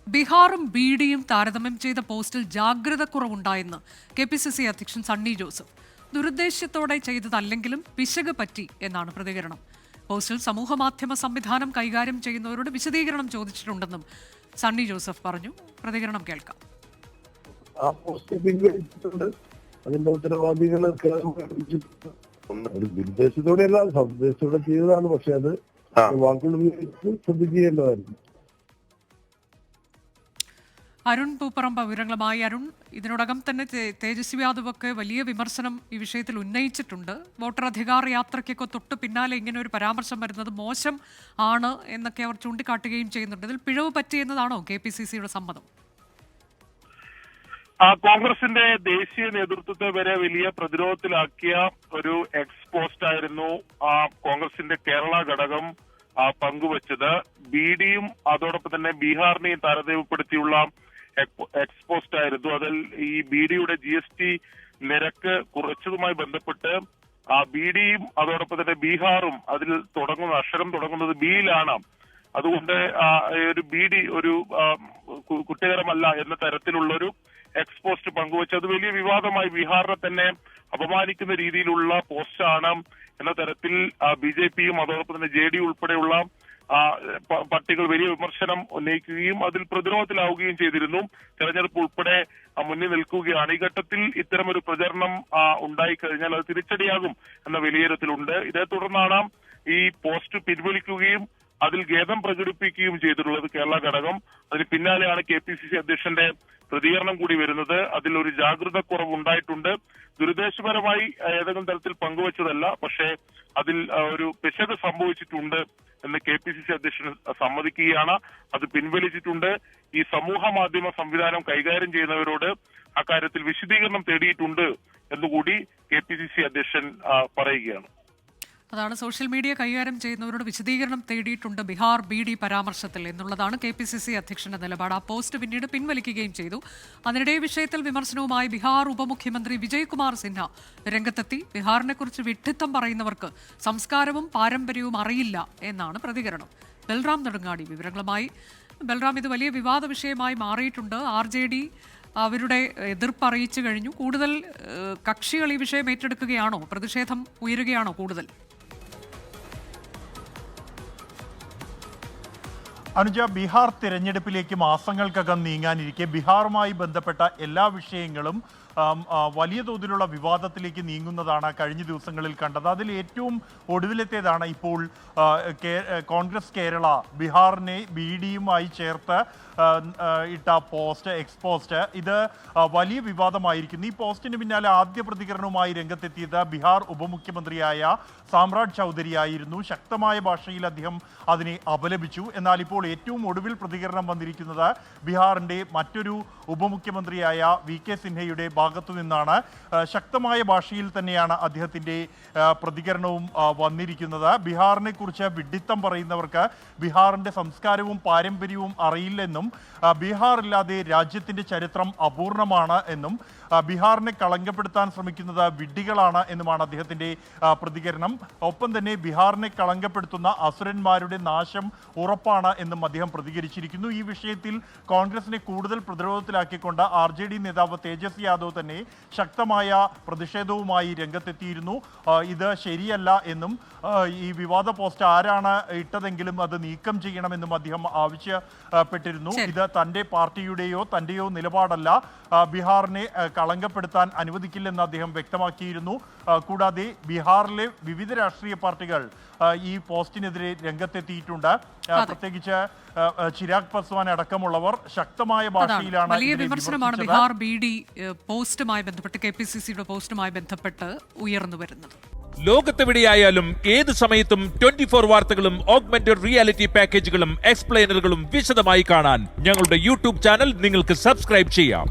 ബീഹാറും ബിഡിയും താരതമ്യം ചെയ്ത പോസ്റ്റിൽ ജാഗ്രത കുറവുണ്ടായെന്ന് KPCC അധ്യക്ഷൻ സണ്ണി ജോസഫ്. ദുരുദ്ദേശ്യത്തോടെ ചെയ്തതല്ലെങ്കിലും പിശക് പറ്റി എന്നാണ് പ്രതികരണം. പോസ്റ്റിൽ സമൂഹമാധ്യമ സംവിധാനം കൈകാര്യം ചെയ്യുന്നവരോട് വിശദീകരണം ചോദിച്ചിട്ടുണ്ടെന്നും സണ്ണി ജോസഫ് പറഞ്ഞു. പ്രതികരണം കേൾക്കാം. ആ പോസ്റ്റ് പിൻവലിച്ചിട്ടുണ്ട്. അതിന്റെ ഉത്തരവാദികൾ ദുരുദ്ദേശത്തോടെയല്ല, സദുദ്ദേശത്തോടെ ചെയ്തതാണ്. പക്ഷെ അത് വാക്കുകൾ ശ്രദ്ധിക്കേണ്ടതായിരുന്നു. അരുൺ പൂപ്പറമ്പ വിവരങ്ങളുമായി. അരുൺ, ഇതിനോടകം തന്നെ തേജസ്വി യാദവൊക്കെ വലിയ വിമർശനം ഈ വിഷയത്തിൽ ഉന്നയിച്ചിട്ടുണ്ട്. വോട്ടർ അധികാർ യാത്രയ്ക്കൊക്കെ തൊട്ട് പിന്നാലെ ഇങ്ങനെ ഒരു പരാമർശം വരുന്നത് മോശം ആണ് എന്നൊക്കെ അവർ ചൂണ്ടിക്കാട്ടുകയും ചെയ്യുന്നുണ്ട്. ഇതിൽ പിഴവ് പറ്റിയെന്നതാണോ KPCCയുടെ സമ്മതം? കോൺഗ്രസിന്റെ ദേശീയ നേതൃത്വത്തെ വരെ വലിയ പ്രതിരോധത്തിലാക്കിയ ഒരു എക്സ്പോസ്റ്റ് ആയിരുന്നു കോൺഗ്രസിന്റെ കേരള ഘടകം പങ്കുവച്ചത്. ബിഡിയും അതോടൊപ്പം തന്നെ ബീഹാറിനെയും താരതമ്യപ്പെടുത്തിയുള്ള എക്സ്പോസ്റ്റ് ആയിരുന്നു. അതിൽ ഈ ബിഡിയുടെ GST നിരക്ക് കുറച്ചതുമായി ബന്ധപ്പെട്ട് ബിഡിയും അതോടൊപ്പം തന്നെ ബീഹാറും അതിൽ തുടങ്ങുന്ന അക്ഷരം തുടങ്ങുന്നത് ബിയിലാണ്. അതുകൊണ്ട് ഒരു ബിഡി ഒരു കുറ്റകരമല്ല എന്ന തരത്തിലുള്ളൊരു എക്സ്പോസ്റ്റ് പങ്കുവച്ച് അത് വലിയ വിവാദമായി. ബീഹാറിനെ തന്നെ അപമാനിക്കുന്ന രീതിയിലുള്ള പോസ്റ്റാണ് എന്ന തരത്തിൽ BJPയും അതോടൊപ്പം തന്നെ JDU ഉൾപ്പെടെയുള്ള പാർട്ടികൾ വലിയ വിമർശനം ഉന്നയിക്കുകയും അതിൽ പ്രതിരോധത്തിലാവുകയും ചെയ്തിരുന്നു. തെരഞ്ഞെടുപ്പ് ഉൾപ്പെടെ മുന്നിൽ നിൽക്കുകയാണ്. ഈ ഘട്ടത്തിൽ ഇത്തരമൊരു പ്രചരണം ഉണ്ടായിക്കഴിഞ്ഞാൽ അത് തിരിച്ചടിയാകും എന്ന വിലയിരുത്തലുണ്ട്. ഇതേ തുടർന്നാണ് ഈ പോസ്റ്റ് പിൻവലിക്കുകയും അതിൽ ഖേദം പ്രകടിപ്പിക്കുകയും ചെയ്തിട്ടുള്ളത് കേരള ഘടകം. അതിന് പിന്നാലെയാണ് KPCC അധ്യക്ഷന്റെ പ്രതികരണം കൂടി വരുന്നത്. അതിൽ ഒരു ജാഗ്രത കുറവുണ്ടായിട്ടുണ്ട്. ദുരുദ്ദേശപരമായി ഏതെങ്കിലും തരത്തിൽ പങ്കുവച്ചതല്ല, പക്ഷേ അതിൽ ഒരു പിശക് സംഭവിച്ചിട്ടുണ്ട് എന്ന് KPCC അധ്യക്ഷൻ സമ്മതിക്കുകയാണ്. അത് പിൻവലിച്ചിട്ടുണ്ട്. ഈ സമൂഹ മാധ്യമ സംവിധാനം കൈകാര്യം ചെയ്യുന്നവരോട് അക്കാര്യത്തിൽ വിശദീകരണം തേടിയിട്ടുണ്ട് എന്നുകൂടി KPCC അധ്യക്ഷൻ പറയുകയാണ്. അതാണ്, സോഷ്യൽ മീഡിയ കൈകാര്യം ചെയ്യുന്നവരോട് വിശദീകരണം തേടിയിട്ടുണ്ട് ബീഹാർ BD പരാമർശത്തിൽ എന്നുള്ളതാണ് KPCC അധ്യക്ഷന്റെ നിലപാട്. ആ പോസ്റ്റ് പിന്നീട് പിൻവലിക്കുകയും ചെയ്തു. അതിനിടെ വിഷയത്തിൽ വിമർശനവുമായി ബീഹാർ ഉപമുഖ്യമന്ത്രി വിജയ്കുമാർ സിൻഹ രംഗത്തെത്തി. ബീഹാറിനെ കുറിച്ച് വിഡ്ഢിത്തം പറയുന്നവർക്ക് സംസ്കാരവും പാരമ്പര്യവും അറിയില്ല എന്നാണ് പ്രതികരണം. ബൽറാം നെടുങ്ങാടി വിവരങ്ങളുമായി. ബൽറാം, ഇത് വലിയ വിവാദ വിഷയമായി മാറിയിട്ടുണ്ട്. RJD അവരുടെ എതിർപ്പ് അറിയിച്ചു കഴിഞ്ഞു. കൂടുതൽ കക്ഷികൾ ഈ വിഷയം ഏറ്റെടുക്കുകയാണോ? പ്രതിഷേധം ഉയരുകയാണോ കൂടുതൽ? അനുജ, ബീഹാർ തിരഞ്ഞെടുപ്പിലേക്ക് മാസങ്ങൾക്കകം നീങ്ങാനിരിക്കെ ബീഹാറുമായി ബന്ധപ്പെട്ട എല്ലാ വിഷയങ്ങളും വലിയ തോതിലുള്ള വിവാദത്തിലേക്ക് നീങ്ങുന്നതാണ് കഴിഞ്ഞ ദിവസങ്ങളിൽ കണ്ടത്. അതിൽ ഏറ്റവും ഒടുവിലത്തേതാണ് ഇപ്പോൾ കോൺഗ്രസ് കേരള ബീഹാറിനെ BDയുമായി ചേർത്ത് ഇട്ട പോസ്റ്റ്, എക്സ്പോസ്റ്റ്. ഇത് വലിയ വിവാദമായിരിക്കുന്നു. ഈ പോസ്റ്റിന് പിന്നാലെ ആദ്യ പ്രതികരണവുമായി രംഗത്തെത്തിയത് ബീഹാർ ഉപമുഖ്യമന്ത്രിയായ സാമ്രാജ് ചൗധരി ആയിരുന്നു. ശക്തമായ ഭാഷയിൽ അദ്ദേഹം അതിനെ അപലപിച്ചു. എന്നാൽ ഇപ്പോൾ ഏറ്റവും ഒടുവിൽ പ്രതികരണം വന്നിരിക്കുന്നത് ബീഹാറിൻ്റെ മറ്റൊരു ഉപമുഖ്യമന്ത്രിയായ VK സിൻഹയുടെ ഭാഗത്തു നിന്നാണ്. ശക്തമായ ഭാഷയിൽ തന്നെയാണ് അദ്ദേഹത്തിൻ്റെ പ്രതികരണവും വന്നിരിക്കുന്നത്. ബീഹാറിനെ കുറിച്ച് വിഡ്ഢിത്തം പറയുന്നവർക്ക് ബീഹാറിൻ്റെ സംസ്കാരവും പാരമ്പര്യവും അറിയില്ലെന്നും ബീഹാർ ഇല്ലാതെ രാജ്യത്തിൻ്റെ ചരിത്രം അപൂർണമാണ് എന്നും ബീഹാറിനെ കളങ്കപ്പെടുത്താൻ ശ്രമിക്കുന്നത് വിഡ്ഢികളാണ് എന്നുമാണ് അദ്ദേഹത്തിൻ്റെ പ്രതികരണം. ഒപ്പം തന്നെ ബീഹാറിനെ കളങ്കപ്പെടുത്തുന്ന അസുരന്മാരുടെ നാശം ഉറപ്പാണ് എന്നും അദ്ദേഹം പ്രതികരിച്ചിരിക്കുന്നു. ഈ വിഷയത്തിൽ കോൺഗ്രസിനെ കൂടുതൽ പ്രതിരോധത്തിലാക്കിക്കൊണ്ട് RJD നേതാവ് തേജസ്വി യാദവ് തന്നെ ശക്തമായ പ്രതിഷേധവുമായി രംഗത്തെത്തിയിരുന്നു. ഇത് ശരിയല്ല എന്നും ഈ വിവാദ പോസ്റ്റ് ആരാണ് ഇട്ടതെങ്കിലും അത് നീക്കം ചെയ്യണമെന്നും അദ്ദേഹം ആവശ്യപ്പെട്ടിരുന്നു. ഇത് തൻ്റെ പാർട്ടിയുടെയോ തൻ്റെയോ നിലപാടല്ല, ബീഹാറിനെ കളങ്കപ്പെടുത്താൻ അനുവദിക്കില്ലെന്ന് അദ്ദേഹം വ്യക്തമാക്കിയിരുന്നു. കൂടാതെ ബീഹാറിലെ വിവിധ രാഷ്ട്രീയ പാർട്ടികൾ ഈ പോസ്റ്റിനെതിരെ രംഗത്തെത്തിയിട്ടുണ്ട്. പ്രത്യേകിച്ച് ചിരാഗ് പസ്വാൻ അടക്കമുള്ളവർ ശക്തമായ ഭാഷയിലാണ്. വലിയ വിമർശനമാണ് ബീഹാർ BD പോസ്റ്റുമായി ബന്ധപ്പെട്ട്, KPCCയുടെ പോസ്റ്റുമായി ബന്ധപ്പെട്ട് ഉയർന്നു വരുന്നത്. ലോകത്തെവിടെയായാലും ഏത് സമയത്തും 24 വാർത്തകളും ഓഗ്മെന്റഡ് റിയാലിറ്റി പാക്കേജുകളും എക്സ്പ്ലെയിനറുകളും വിശദമായി കാണാൻ ഞങ്ങളുടെ YouTube ചാനൽ നിങ്ങൾക്ക് സബ്സ്ക്രൈബ് ചെയ്യാം.